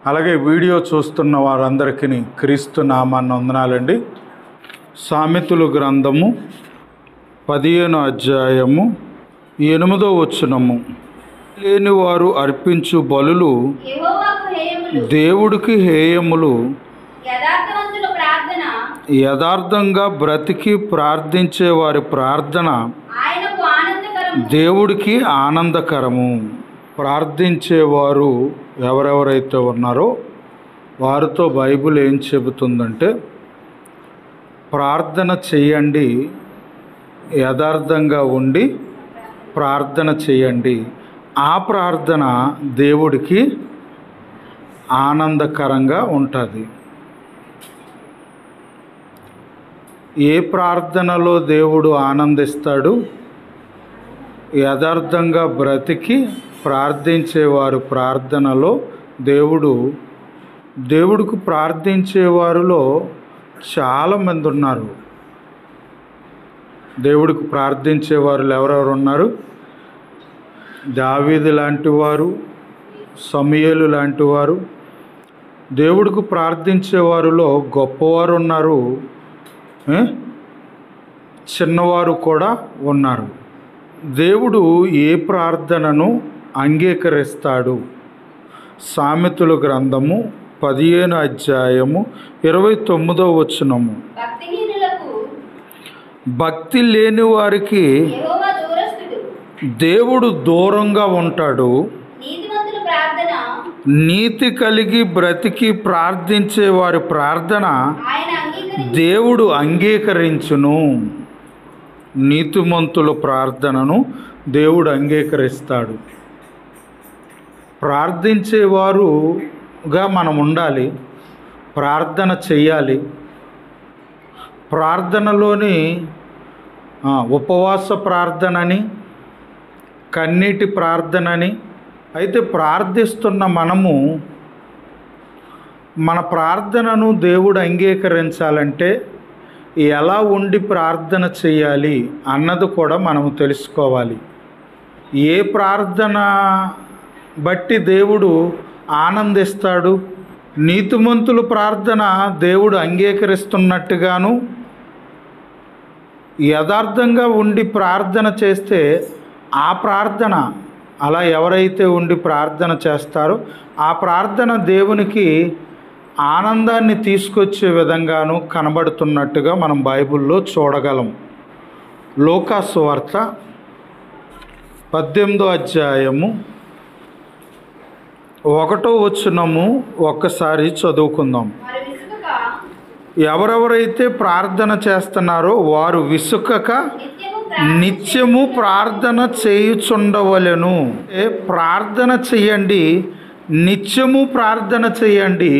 అలాగే వీడియో చూస్తున్న వారందరికీ క్రీస్తు నామాన్ని వందనాలండి. సామెతలు గ్రంథము 15వ అధ్యాయము 8వ వచనము. లేని వారు అర్పించు బలులు దేవుడికి హేయములు, యథార్థంగా బ్రతికి ప్రార్థించే వారి ప్రార్థన దేవుడికి ఆనందకరము. ప్రార్థించేవారు ఎవరెవరైతే ఉన్నారో వారితో బైబిల్ ఏం చెబుతుందంటే, ప్రార్థన చేయండి, యథార్థంగా ఉండి ప్రార్థన చేయండి, ఆ ప్రార్థన దేవుడికి ఆనందకరంగా ఉంటుంది. ఏ ప్రార్థనలో దేవుడు ఆనందిస్తాడు? యథార్థంగా బ్రతికి ప్రార్థించేవారు ప్రార్థనలో దేవుడికి ప్రార్థించేవారిలో చాలామంది ఉన్నారు. దేవుడికి ప్రార్థించేవారు ఎవరెవరు ఉన్నారు? దావీదు లాంటి వారు, సమూయేలు లాంటి వారు. దేవుడికి ప్రార్థించేవారిలో గొప్పవారు ఉన్నారు, చిన్నవారు కూడా ఉన్నారు. దేవుడు ఏ ప్రార్థనను అంగీకరిస్తాడు? సామెతల గ్రంథము 15వ అధ్యాయము 29వ వచనము. భక్తి లేని వారికి దేవుడు దూరంగా ఉంటాడు, నీతి కలిగి బ్రతికి ప్రార్థించే వారి ప్రార్థన దేవుడు అంగీకరించును. నీతిమంతుల ప్రార్థనను దేవుడు అంగీకరిస్తాడు. ప్రార్థించేవారుగా మనం ఉండాలి, ప్రార్థన చెయ్యాలి. ప్రార్థనలోని ఉపవాస ప్రార్థనని, కన్నీటి ప్రార్థనని. అయితే ప్రార్థిస్తున్న మనము మన ప్రార్థనను దేవుడు అంగీకరించాలంటే ఎలా ఉండి ప్రార్థన చేయాలి అన్నది కూడా మనము తెలుసుకోవాలి. ఏ ప్రార్థన బట్టి దేవుడు ఆనందిస్తాడు? నీతిమంతుల ప్రార్థన దేవుడు అంగీకరిస్తున్నట్టుగాను, యథార్థంగా ఉండి ప్రార్థన చేస్తే ఆ ప్రార్థన, అలా ఎవరైతే ఉండి ప్రార్థన చేస్తారో ఆ ప్రార్థన దేవునికి ఆనందాన్ని తీసుకొచ్చే విధంగాను కనబడుతున్నట్టుగా మనం బైబిల్లో చూడగలం. లూకాసు వార్త 18వ అధ్యాయము 1వ వచనము ఒక్కసారి చదువుకుందాం. ఎవరెవరైతే ప్రార్థన చేస్తున్నారో వారు విసుకక నిత్యము ప్రార్థన చేయుచుండవలెను. ప్రార్థన చెయ్యండి, నిత్యము ప్రార్థన చేయండి,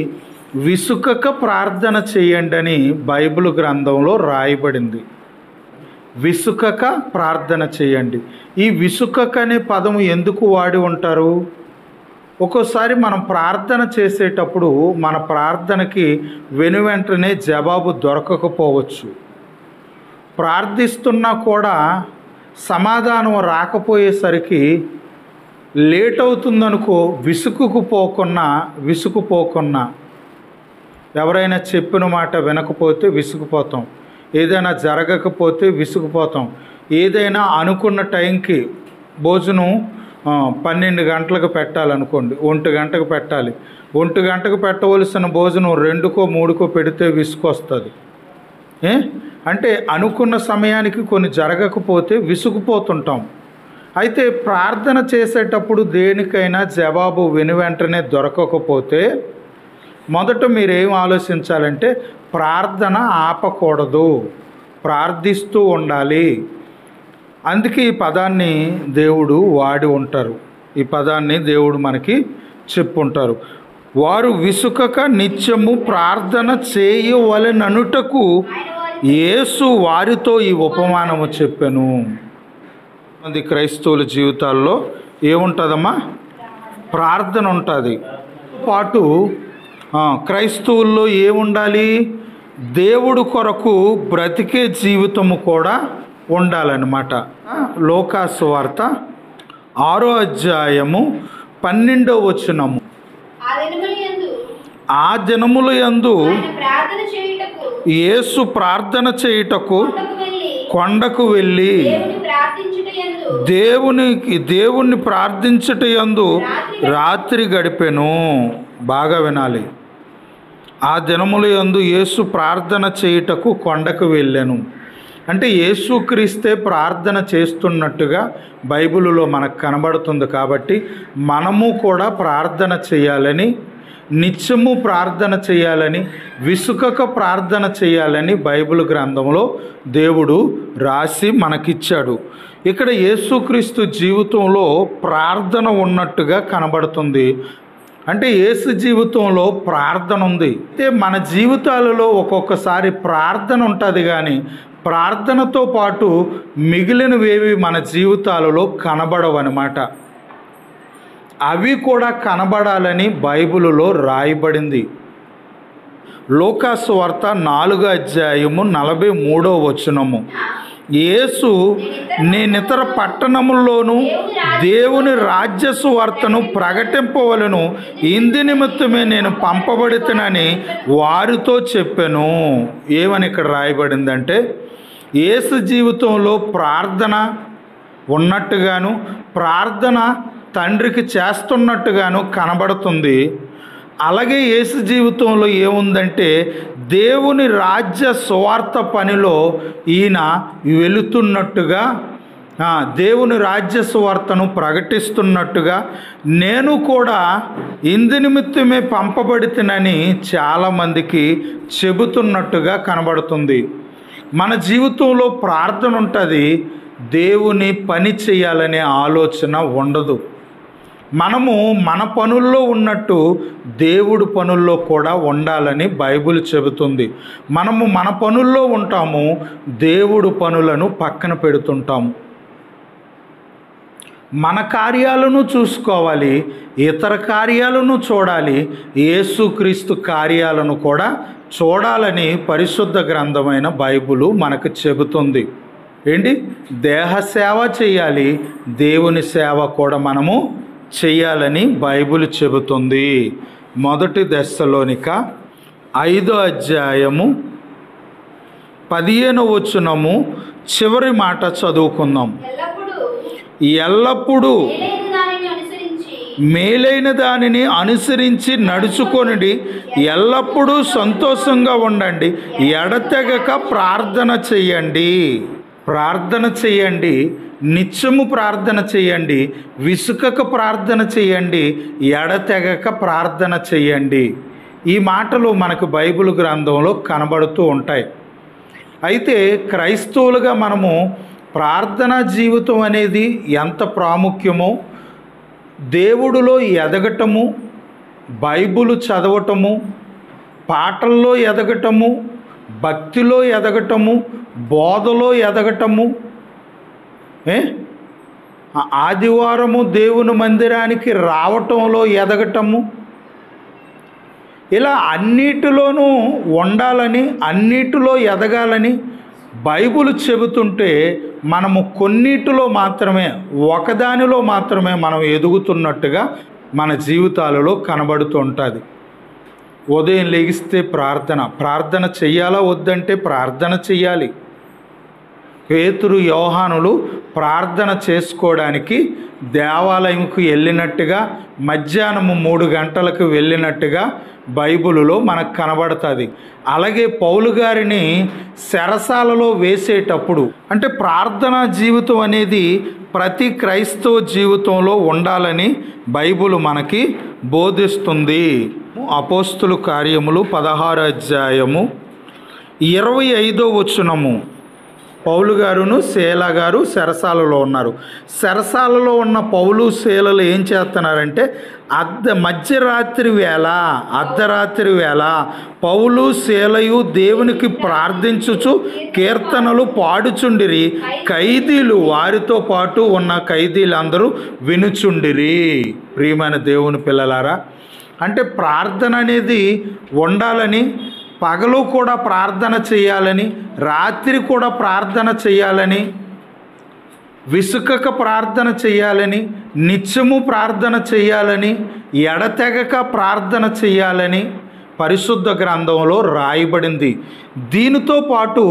విసుకక ప్రార్థన చేయండి అని బైబిల్ గ్రంథంలో రాయబడింది. విసుకక ప్రార్థన చేయండి. ఈ విసుకక అనే పదం ఎందుకు వాడి ఉంటారు? ఒక్కోసారి మనం ప్రార్థన చేసేటప్పుడు మన ప్రార్థనకి వెనువెంటనే జవాబు దొరకకపోవచ్చు. ప్రార్థిస్తున్నా కూడా సమాధానం రాకపోయేసరికి లేట్ అవుతుందనుకో, విసుకుపోకున్నా ఎవరైనా చెప్పిన మాట వినకపోతే విసుకుపోతాం, ఏదైనా జరగకపోతే విసుకుపోతాం. ఏదైనా అనుకున్న టైంకి భోజనం 12 గంటలకు పెట్టాలనుకోండి, 1 గంటకు పెట్టాలి. 1 గంటకు పెట్టవలసిన భోజనం 2కో 3కో పెడితే విసుకొస్తుంది. అంటే అనుకున్న సమయానికి కొన్ని జరగకపోతే విసుగుపోతుంటాం. అయితే ప్రార్థన చేసేటప్పుడు దేనికైనా జవాబు వెనువెంటనే దొరకకపోతే మొదట మీరేం ఆలోచించాలంటే, ప్రార్థన ఆపకూడదు, ప్రార్థిస్తూ ఉండాలి. అందుకే ఈ పదాన్ని దేవుడు వాడి ఉంటారు. ఈ పదాన్ని దేవుడు మనకి చెప్పుంటారు. వారు విసుకక నిత్యము ప్రార్థన చేయవలెననుటకు యేసు వారితో ఈ ఉపమానము చెప్పెను. మంది క్రైస్తవుల జీవితాల్లో ఏముంటుందమ్మా? ప్రార్థన ఉంటుంది. పాటు క్రైస్తవుల్లో ఏముండాలి? దేవుడు కొరకు బ్రతికే జీవితము కూడా ఉండాలన్నమాట. లూకాసు వార్త 6వ అధ్యాయము 12వ వచనము. ఆ దినముల యందు ఆయన ప్రార్థన చేయుటకు యేసు ప్రార్థన చేయుటకు కొండకు వెళ్ళి కొండకు వెళ్ళి దేవుణ్ణి ప్రార్థించుట యందు రాత్రి గడిపెను. బాగా వినాలి. ఆ దినముల యందు యేసు ప్రార్థన చేయుటకు కొండకు వెళ్ళెను. అంటే యేసుక్రీస్తే ప్రార్థన చేస్తున్నట్టుగా బైబిలులో మనకు కనబడుతుంది. కాబట్టి మనము కూడా ప్రార్థన చేయాలని, నిత్యము ప్రార్థన చేయాలని, విసుకక ప్రార్థన చేయాలని బైబిల్ గ్రంథంలో దేవుడు రాసి మనకిచ్చాడు. ఇక్కడ యేసుక్రీస్తు జీవితంలో ప్రార్థన ఉన్నట్టుగా కనబడుతుంది. అంటే యేసు జీవితంలో ప్రార్థన ఉంది. అయితే మన జీవితాలలో ఒక్కొక్కసారి ప్రార్థన ఉంటుంది, కానీ ప్రార్థనతో పాటు మిగిలినవేవి మన జీవితాలలో కనబడవన్నమాట. అవి కూడా కనబడాలని బైబిలులో రాయబడింది. లూకాసు వార్త 4:43 యేసు నేనితర పట్టణముల్లోనూ దేవుని రాజ్య సువార్తను ప్రకటింపవలను, ఇందు నిమిత్తమే నేను పంపబడితేనని వారితో చెప్పాను. ఏమని ఇక్కడ రాయబడిందంటే, యేసు జీవితంలో ప్రార్థన ఉన్నట్టుగాను, ప్రార్థన తండ్రికి చేస్తున్నట్టుగాను కనబడుతుంది. అలాగే యేసు జీవితంలో ఏముందంటే, దేవుని రాజ్య సువార్త పనిలో ఈయన వెళుతున్నట్టుగా, దేవుని రాజ్య సువార్తను ప్రకటిస్తున్నట్టుగా, నేను కూడా ఇందు నిమిత్తమే పంపబడితేనని చాలామందికి చెబుతున్నట్టుగా కనబడుతుంది. మన జీవితంలో ప్రార్థన ఉంటుంది, దేవుని పని చేయాలనే ఆలోచన ఉండదు. మనము మన పనుల్లో ఉన్నట్టు దేవుడు పనుల్లో కూడా ఉండాలని బైబిల్ చెబుతుంది. మనము మన పనుల్లో ఉంటాము, దేవుడు పనులను పక్కన పెడుతుంటాము. మన కార్యాలను చూసుకోవాలి, ఇతర కార్యాలను చూడాలి, యేసుక్రీస్తు కార్యాలను కూడా చూడాలని పరిశుద్ధ గ్రంథమైన బైబిలు మనకు చెబుతుంది. ఏంటి? దేహ సేవ చేయాలి, దేవుని సేవ కూడా మనము చేయాలని బైబిల్ చెబుతుంది. 1 దెస్సలోనిక 5:15 చివరి మాట చదువుకుందాం. ఎల్లప్పుడూ మేలైన దానిని అనుసరించి నడుచుకొనిడి, ఎల్లప్పుడూ సంతోషంగా ఉండండి, ఎడతెగక ప్రార్థన చెయ్యండి. ప్రార్థన చేయండి, నిత్యము ప్రార్థన చేయండి, విసుకక ప్రార్థన చేయండి, ఎడతెగక ప్రార్థన చేయండి. ఈ మాటలు మనకు బైబిల్ గ్రంథంలో కనబడుతూ ఉంటాయి. అయితే క్రైస్తవులుగా మనము ప్రార్థనా జీవితం అనేది ఎంత ప్రాముఖ్యమో, దేవుడిలో ఎదగటము, బైబిల్ చదవటము, పాటల్లో ఎదగటము, భక్తిలో ఎదగటము, బోధలో ఎదగటము, ఆదివారము దేవుని మందిరానికి రావటంలో ఎదగటము, ఇలా అన్నిటిలోనూ ఉండాలని, అన్నిటిలో ఎదగాలని బైబిల్ చెబుతుంటే, మనము కొన్నిటిలో మాత్రమే, ఒకదానిలో మాత్రమే మనం ఎదుగుతున్నట్టుగా మన జీవితాలలో కనబడుతుంటుంది. ఉదయం లెగిస్తే ప్రార్థన చెయ్యాలా వద్దంటే ప్రార్థన చెయ్యాలి. పేతురు, యోహానులు ప్రార్థన చేసుకోవడానికి దేవాలయంకు వెళ్ళినట్టుగా, మధ్యాహ్నము 3 గంటలకు వెళ్ళినట్టుగా బైబిలులో మనకు కనబడుతుంది. అలాగే పౌలు గారిని చెరసాలలో వేసేటప్పుడు, అంటే ప్రార్థనా జీవితం అనేది ప్రతి క్రైస్తవ జీవితంలో ఉండాలని బైబిల్ మనకి బోధిస్తుంది. అపోస్తుల కార్యములు 16:25 పౌలు గారును శీల గారు చెరసాలలో ఉన్నారు. చెరసాలలో ఉన్న పౌలు శీలలు ఏం చేస్తున్నారంటే, అర్ధరాత్రి వేళ పౌలు శీలయు దేవునికి ప్రార్థించుచు కీర్తనలు పాడుచుండిరి, ఖైదీలు వారితో పాటు ఉన్న ఖైదీలందరూ వినుచుండిరి. ప్రియమైన దేవుని పిల్లలారా, అంటే ప్రార్థన అనేది ఉండాలని, పగలు కూడా ప్రార్థన చేయాలని, రాత్రి కూడా ప్రార్థన చేయాలని, విసుకక ప్రార్థన చేయాలని, నిత్యము ప్రార్థన చేయాలని, ఎడతెగక ప్రార్థన చేయాలని పరిశుద్ధ గ్రంథంలో రాయబడింది. దీనితో పాటు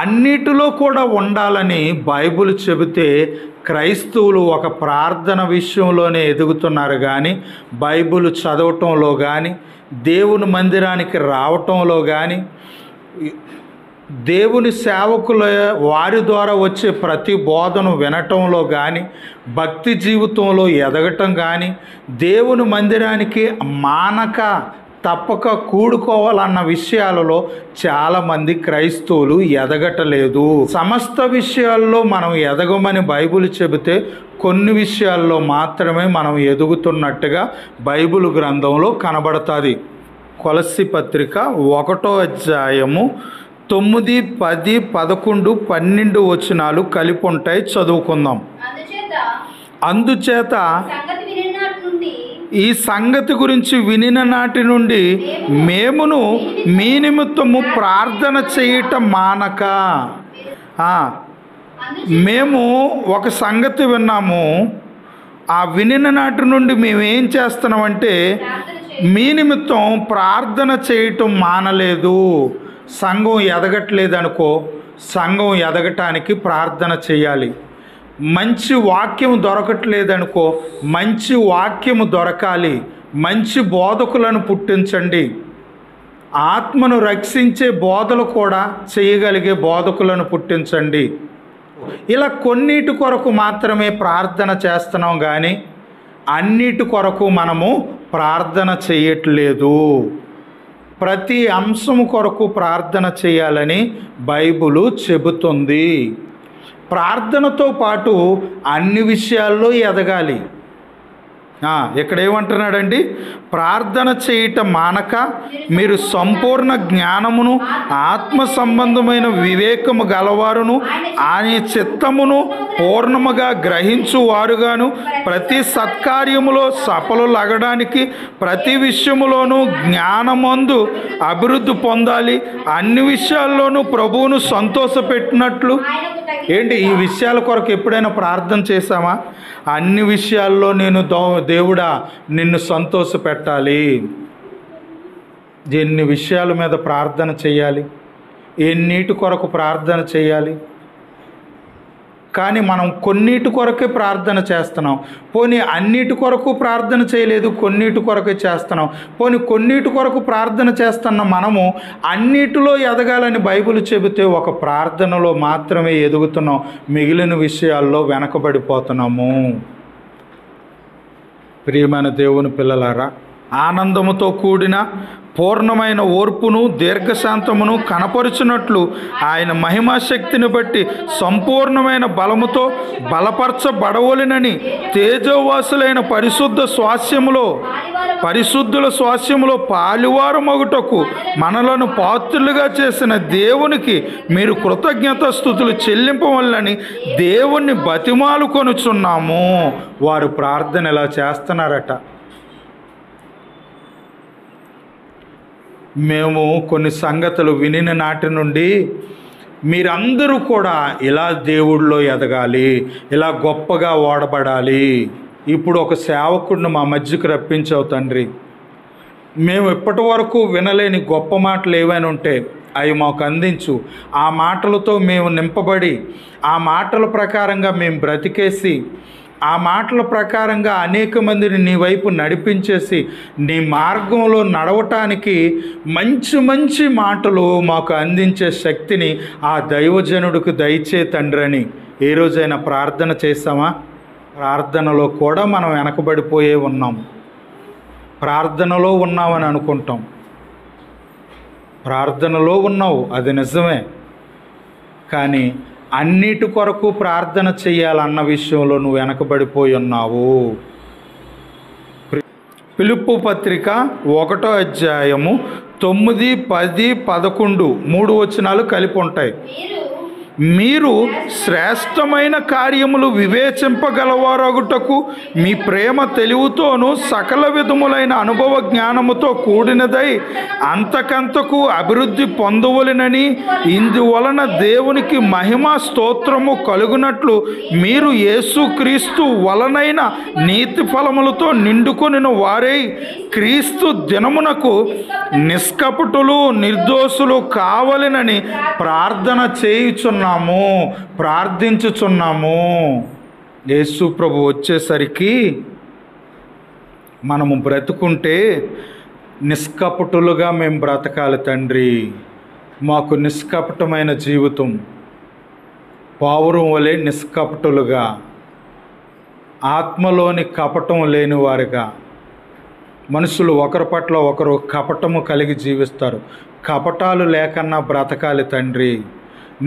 అన్నిటిలో కూడా ఉండాలని బైబిల్ చెబితే క్రైస్తవులు ఒక ప్రార్థన విషయంలోనే ఎదుగుతున్నారు కానీ బైబిల్ చదవటంలో కానీ దేవుని మందిరానికి రావటంలో కానీ దేవుని సేవకుల వారి ద్వారా వచ్చే ప్రతి బోధను వినటంలో కానీ భక్తి జీవితంలో ఎదగటం కానీ దేవుని మందిరానికి మానక తప్పక కూడుకోవాలన్న విషయాలలో చాలామంది క్రైస్తవులు ఎదగటలేదు. సమస్త విషయాల్లో మనం ఎదగమని బైబిల్ చెబితే కొన్ని విషయాల్లో మాత్రమే మనం ఎదుగుతున్నట్టుగా బైబిల్ గ్రంథంలో కనబడుతుంది. కొలస్సీ పత్రిక 1వ అధ్యాయము 9, 10, 11, 12 వచనాలు కలిపి ఉంటాయి, చదువుకుందాం. అందుచేత ఈ సంగతి గురించి వినిన నాటి నుండి మేమును మీ నిమిత్తము ప్రార్థన చేయటం మానక. మేము ఒక సంగతి విన్నాము, ఆ వినిన నాటి నుండి మేము ఏం చేస్తున్నామంటే మీ నిమిత్తం ప్రార్థన చేయటం మానలేదు. సంఘం ఎదగట్లేదు అనుకో, సంఘం ఎదగటానికి ప్రార్థన చేయాలి. మంచి వాక్యం దొరకట్లేదనుకో, మంచి వాక్యము దొరకాలి. మంచి బోధకులను పుట్టించండి. ఆత్మను రక్షించే బోధలు కూడా చేయగలిగే బోధకులను పుట్టించండి. ఇలా కొన్నిటి కొరకు మాత్రమే ప్రార్థన చేస్తున్నాం కానీ అన్నిటి కొరకు మనము ప్రార్థన చేయట్లేదు. ప్రతి అంశము కొరకు ప్రార్థన చేయాలని బైబిలు చెబుతుంది. ప్రార్థనతో పాటు అన్ని విషయాల్లో ఎదగాలి. ఇక్కడ ఏమంటున్నాడండి? ప్రార్థన చేయటం మానక మీరు సంపూర్ణ జ్ఞానమును ఆత్మ సంబంధమైన వివేకము గలవారును ఆయన చిత్తమును పూర్ణముగా గ్రహించువారుగాను ప్రతి సత్కార్యములో సఫలులగడానికి ప్రతి విషయములోనూ జ్ఞానమందు అభివృద్ధి పొందాలి. అన్ని విషయాల్లోనూ ప్రభువును సంతోషపెట్టినట్లు. ఏంటి ఈ విషయాల కొరకు ఎప్పుడైనా ప్రార్థన చేశామా? అన్ని విషయాల్లో నేను దేవుడా నిన్ను సంతోషపెట్టాలి. ఎన్ని విషయాల మీద ప్రార్థన చేయాలి, ఎన్నిటి కొరకు ప్రార్థన చేయాలి. కానీ మనం కొన్నిటి కొరకే ప్రార్థన చేస్తున్నాం. పోనీ అన్నిటి కొరకు ప్రార్థన చేయలేదు, కొన్నిటి కొరకే చేస్తున్నాం. పోనీ కొన్నిటి కొరకు ప్రార్థన చేస్తున్న మనము అన్నిటిలో ఎదగాలని బైబిల్ చెబితే ఒక ప్రార్థనలో మాత్రమే ఎదుగుతున్నాం, మిగిలిన విషయాల్లో వెనకబడిపోతున్నాము. ప్రియమైన దేవుని పిల్లలారా, ఆనందముతో కూడిన పూర్ణమైన ఓర్పును దీర్ఘశాంతమును కనపరుచున్నట్లు ఆయన మహిమాశక్తిని బట్టి సంపూర్ణమైన బలముతో బలపరచబడవలెనని తేజోవాసులైన పరిశుద్ధుల స్వాస్యములో పాలువారమగుటకు మనలను పాత్రులుగా చేసిన దేవునికి మీరు కృతజ్ఞతాస్తుతులు చెల్లింపవలెనని దేవుణ్ణి బతిమాలు కొనుచున్నాము. వారు ప్రార్థన ఇలా చేస్తున్నారట. మేము కొన్ని సంగతులు వినిన నాటి నుండి మీరందరూ కూడా ఇలా దేవుడిలో ఎదగాలి, ఇలా గొప్పగా వాడబడాలి. ఇప్పుడు ఒక సేవకుడిని మా మధ్యకు రప్పించావు తండ్రి. మేము ఇప్పటి వరకు వినలేని గొప్ప మాటలు ఏవైనా ఉంటే అవి మాకు అందించు. ఆ మాటలతో మేము నింపబడి ఆ మాటల ప్రకారంగా మేము బ్రతికేసి ఆ మాటల ప్రకారంగా అనేక మందిని నీ వైపు నడిపించేసి నీ మార్గంలో నడవటానికి మంచి మంచి మాటలు మాకు అందించే శక్తిని ఆ దైవజనుడికి దయచే తండ్రి అని ఏ రోజైనా ప్రార్థన చేస్తామా? ప్రార్థనలో కూడా మనం వెనకబడిపోయే ఉన్నాం. ప్రార్థనలో ఉన్నామని అనుకుంటాం. ప్రార్థనలో ఉన్నావు, అది నిజమే. కానీ అన్నిటి కొరకు ప్రార్థన చేయాలన్న విషయంలో నువ్వు వెనకబడిపోయి ఉన్నావు. ఫిలిప్పు పత్రిక 1వ అధ్యాయము 9, 10, 11 3 వచనాలు కలిపి ఉంటాయి. మీరు శ్రేష్టమైన కార్యములు వివేచింపగలవారగుటకు మీ ప్రేమ తెలివితోనూ సకల విధములైన అనుభవ జ్ఞానముతో కూడినదై అంతకంతకు అభివృద్ధి పొందవలెనని, ఇందువలన దేవునికి మహిమ స్తోత్రము కలుగునట్లు మీరు యేసుక్రీస్తు వలనైన నీతి ఫలములతో నిండుకొనిన వారై క్రీస్తు దినమునకు నిష్కపటులు నిర్దోషులు కావలెనని ప్రార్థన చేయుచున్నాము, ప్రార్థించుచున్నాము. యేసు ప్రభు వచ్చేసరికి మనము బ్రతుకుంటే నిష్కపటులుగా మేము బ్రతకాలి తండ్రి. మాకు నిష్కపటమైన జీవితం, పావురం వలె నిష్కపటులుగా, ఆత్మలోని కపటం లేనివారుగా. మనుషులు ఒకరి పట్ల ఒకరు కపటము కలిగి జీవిస్తారు. కపటాలు లేకన్నా బ్రతకాలి తండ్రి.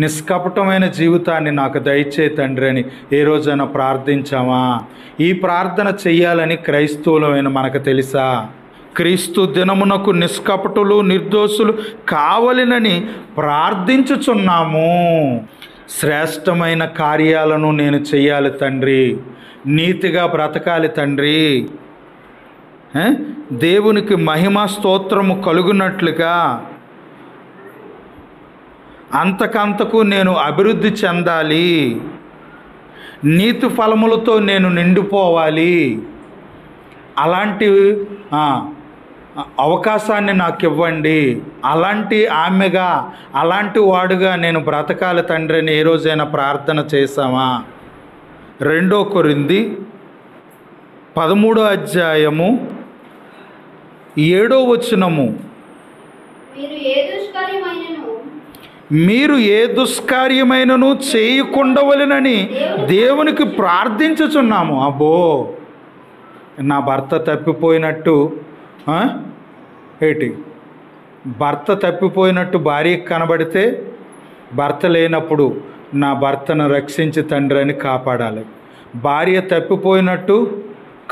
నిష్కపటమైన జీవితాన్ని నాకు దయచే తండ్రి అని ఏ రోజైనా ప్రార్థించామా? ఈ ప్రార్థన చెయ్యాలని క్రైస్తవులమైన మనకు తెలుసా? క్రీస్తు దినమునకు నిష్కపటులు నిర్దోషులు కావలెనని ప్రార్థించుచున్నాము. శ్రేష్టమైన కార్యాలను నేను చెయ్యాలి తండ్రి, నీతిగా బ్రతకాలి తండ్రి. దేవునికి మహిమ స్తోత్రము కలుగునట్లుగా అంతకంతకు నేను అభివృద్ధి చెందాలి, నీతి ఫలములతో నేను నిండిపోవాలి. అలాంటి అవకాశాన్ని నాకు ఇవ్వండి. అలాంటి ఆమెగా, అలాంటి వాడుగా నేను బ్రతకాలి తండ్రి అని ఏ రోజైనా ప్రార్థన చేశామా? 2 కొరింథీ 13వ అధ్యాయము 7వ వచనము, మీరు ఏ దుష్కార్యమైనను చేయకుండవలెనని దేవునికి ప్రార్థించుచున్నాము. అబ్బో, నా భర్త తప్పిపోయినట్టు భర్త తప్పిపోయినట్టు భార్యకి కనబడితే, భర్త లేనప్పుడు నా భర్తను రక్షించి తండ్రి అని కాపాడాలి. భార్య తప్పిపోయినట్టు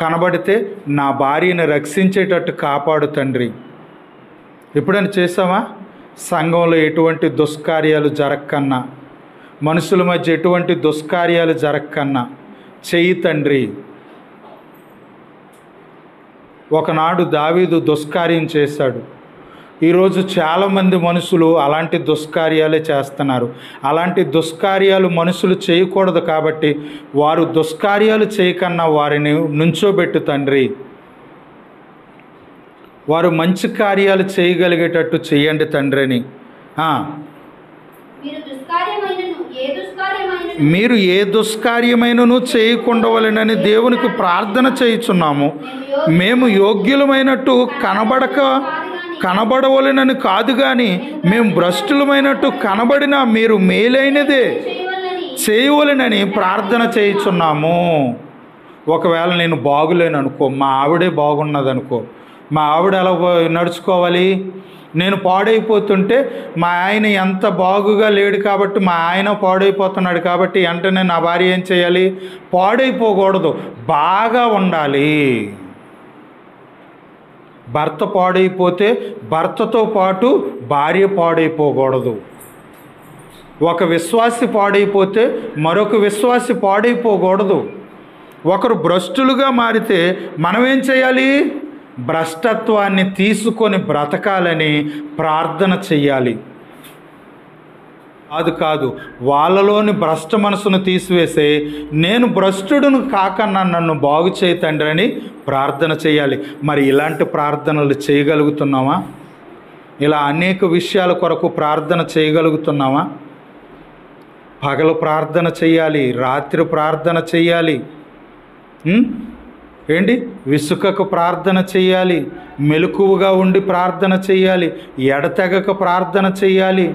కనబడితే నా భార్యను రక్షించేటట్టు కాపాడు తండ్రి. ఎప్పుడైనా చేసామా? సంఘంలో ఎటువంటి దుష్కార్యాలు జరగకన్నా, మనుషుల మధ్య ఎటువంటి దుష్కార్యాలు జరగకన్నా చెయ్యి తండ్రి. ఒకనాడు దావీదు దుష్కార్యం చేశాడు. ఈరోజు చాలామంది మనుషులు అలాంటి దుష్కార్యాలే చేస్తున్నారు. అలాంటి దుష్కార్యాలు మనుషులు చేయకూడదు కాబట్టి వారు దుష్కార్యాలు చేయకన్నా వారిని నుంచోబెట్టు తండ్రి. వారు మంచి కార్యాలు చేయగలిగేటట్టు చేయండి తండ్రి అని. మీరు ఏ దుష్కార్యమైనను చేయకుండవలెనని దేవునికి ప్రార్థన చేయుచున్నాము. మేము యోగ్యులమైనట్టు కనబడవలెనని కాదు, కానీ మేము భ్రష్టులమైనట్టు కనబడినా మీరు మేలైనదే చేయవలెనని ప్రార్థన చేయుచున్నాము. ఒకవేళ నేను బాగులేను అనుకో, మా ఆవిడే బాగున్నదనుకో, మా ఆవిడ ఎలా నడుచుకోవాలి? నేను పాడైపోతుంటే మా ఆయన ఎంత బాగుగా లేడు కాబట్టి, మా ఆయన పాడైపోతున్నాడు కాబట్టి వెంటనే నా భార్య ఏం చేయాలి? పాడైపోకూడదు, బాగా ఉండాలి. భర్త పాడైపోతే భర్తతో పాటు భార్య పాడైపోకూడదు. ఒక విశ్వాసి పాడైపోతే మరొక విశ్వాసి పాడైపోకూడదు. ఒకరు భ్రష్టులుగా మారితే మనమేం చేయాలి? భ్రష్టత్వాన్ని తీసుకొని బ్రతకాలని ప్రార్థన చెయ్యాలి. కాదు, వాళ్ళలోని భ్రష్ట మనసును తీసివేసే నేను భ్రష్టుడును కాకన్నా నన్ను బాగు చేయి తండ్రి అని ప్రార్థన చేయాలి. మరి ఇలాంటి ప్రార్థనలు చేయగలుగుతున్నామా? ఇలా అనేక విషయాల కొరకు ప్రార్థన చేయగలుగుతున్నామా? పగలు ప్రార్థన చేయాలి, రాత్రి ప్రార్థన చేయాలి. ఏంటి? విసుకకు ప్రార్థన చేయాలి, మెలకువగా ఉండి ప్రార్థన చేయాలి, ఎడతెగక ప్రార్థన చేయాలి,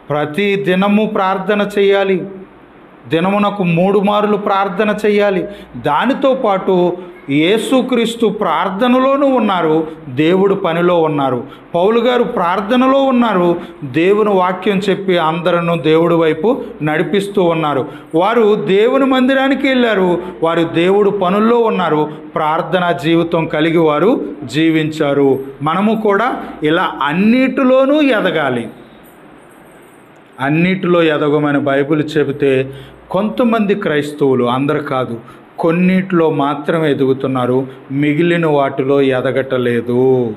ప్రతి దినము ప్రార్థన చేయాలి, దినమునకు 3 మార్లు ప్రార్థన చేయాలి. దానితో పాటు యేసుక్రీస్తు ప్రార్థనలోనూ ఉన్నారు, దేవుడు పనిలో ఉన్నారు. పౌలు గారు ప్రార్థనలో ఉన్నారు, దేవుని వాక్యం చెప్పి అందరూ దేవుడి వైపు నడిపిస్తూ ఉన్నారు. వారు దేవుని మందిరానికి వెళ్ళారు, వారు దేవుడు పనుల్లో ఉన్నారు, ప్రార్థనా జీవితం కలిగి వారు జీవించారు. మనము కూడా ఇలా అన్నిటిలోనూ ఎదగాలి. అన్నిటిలో ఎదగమని బైబిల్ చెబితే కొంతమంది క్రైస్తవులు, అందరు కాదు, కొన్నిట్లో మాత్రమే ఎదుగుతున్నారు, మిగిలిన వాటిలో ఎదగటలేదు.